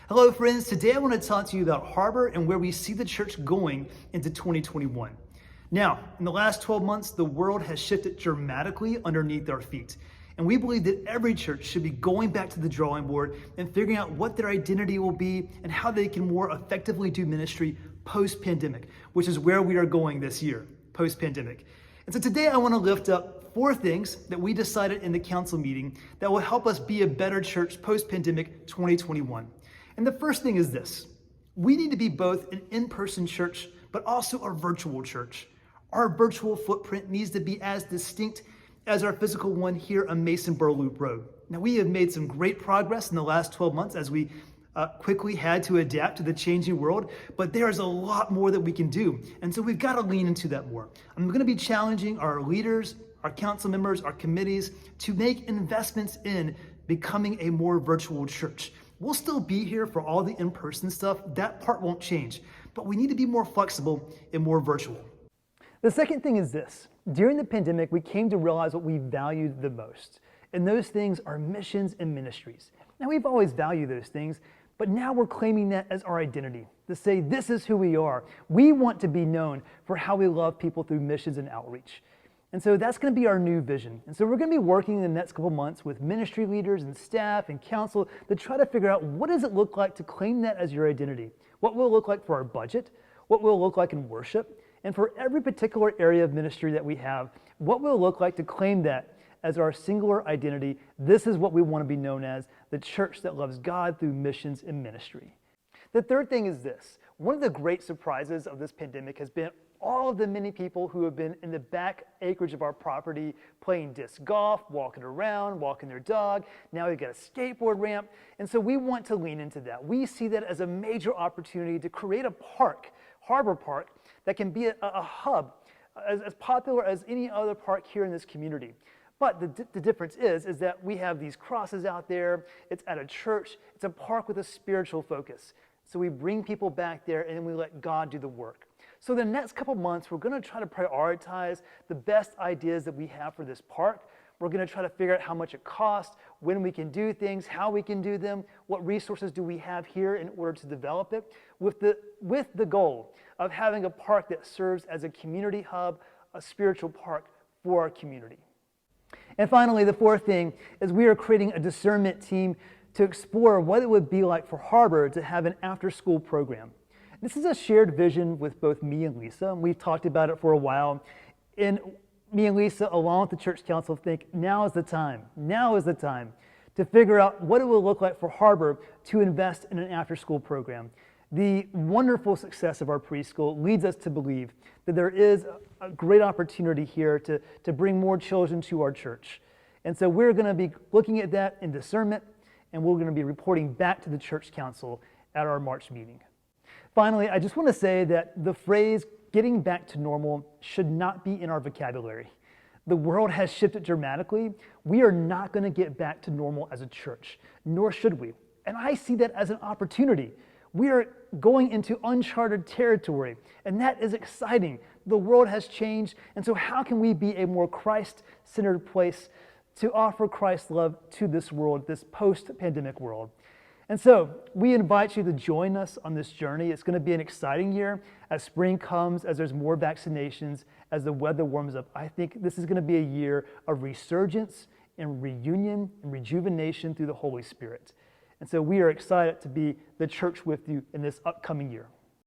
Hello friends, today I want to talk to you about Harbor and where we see the church going into 2021. Now, in the last 12 months, the world has shifted dramatically underneath our feet. And we believe that every church should be going back to the drawing board and figuring out what their identity will be and how they can more effectively do ministry post-pandemic, which is where we are going this year, post-pandemic. And so today I want to lift up 4 things that we decided in the council meeting that will help us be a better church post-pandemic 2021. And the first thing is this: we need to be both an in-person church, but also a virtual church. Our virtual footprint needs to be as distinct as our physical one here on Mason-Burr Loop Road. Now, we have made some great progress in the last 12 months as we quickly had to adapt to the changing world, but there's a lot more that we can do. And so we've got to lean into that more. I'm going to be challenging our leaders, our council members, our committees to make investments in becoming a more virtual church. We'll still be here for all the in-person stuff. That part won't change, but we need to be more flexible and more virtual. The second thing is this: during the pandemic, we came to realize what we valued the most. And those things are missions and ministries. Now, we've always valued those things, but now we're claiming that as our identity, to say this is who we are. We want to be known for how we love people through missions and outreach. And so that's going to be our new vision. And so we're going to be working in the next couple months with ministry leaders and staff and council to try to figure out, what does it look like to claim that as your identity? What will it look like for our budget? What will it look like in worship? And for every particular area of ministry that we have, what will it look like to claim that as our singular identity? This is what we want to be known as, the church that loves God through missions and ministry. The third thing is this: one of the great surprises of this pandemic has been all of the many people who have been in the back acreage of our property playing disc golf, walking around, walking their dog. Now we've got a skateboard ramp. And so we want to lean into that. We see that as a major opportunity to create a park, Harbor Park, that can be a hub as popular as any other park here in this community. But the difference is that we have these crosses out there. It's at a church. It's a park with a spiritual focus. So we bring people back there and we let God do the work. So the next couple months, we're going to try to prioritize the best ideas that we have for this park. We're going to try to figure out how much it costs, when we can do things, how we can do them, what resources do we have here in order to develop it, with the goal of having a park that serves as a community hub, a spiritual park for our community. And finally, the fourth thing is we are creating a discernment team to explore what it would be like for Harbor to have an after-school program. This is a shared vision with both me and Lisa. We've talked about it for a while. And me and Lisa, along with the church council, think now is the time to figure out what it will look like for Harbor to invest in an after-school program. The wonderful success of our preschool leads us to believe that there is a great opportunity here to bring more children to our church. And so we're going to be looking at that in discernment, and we're going to be reporting back to the church council at our March meeting. Finally, I just want to say that the phrase "getting back to normal" should not be in our vocabulary. The world has shifted dramatically. We are not going to get back to normal as a church, nor should we. And I see that as an opportunity. We are going into uncharted territory, and that is exciting. The world has changed, and so how can we be a more Christ-centered place to offer Christ's love to this world, this post-pandemic world? And so we invite you to join us on this journey. It's going to be an exciting year as spring comes, as there's more vaccinations, as the weather warms up. I think this is going to be a year of resurgence and reunion and rejuvenation through the Holy Spirit. And so we are excited to be the church with you in this upcoming year.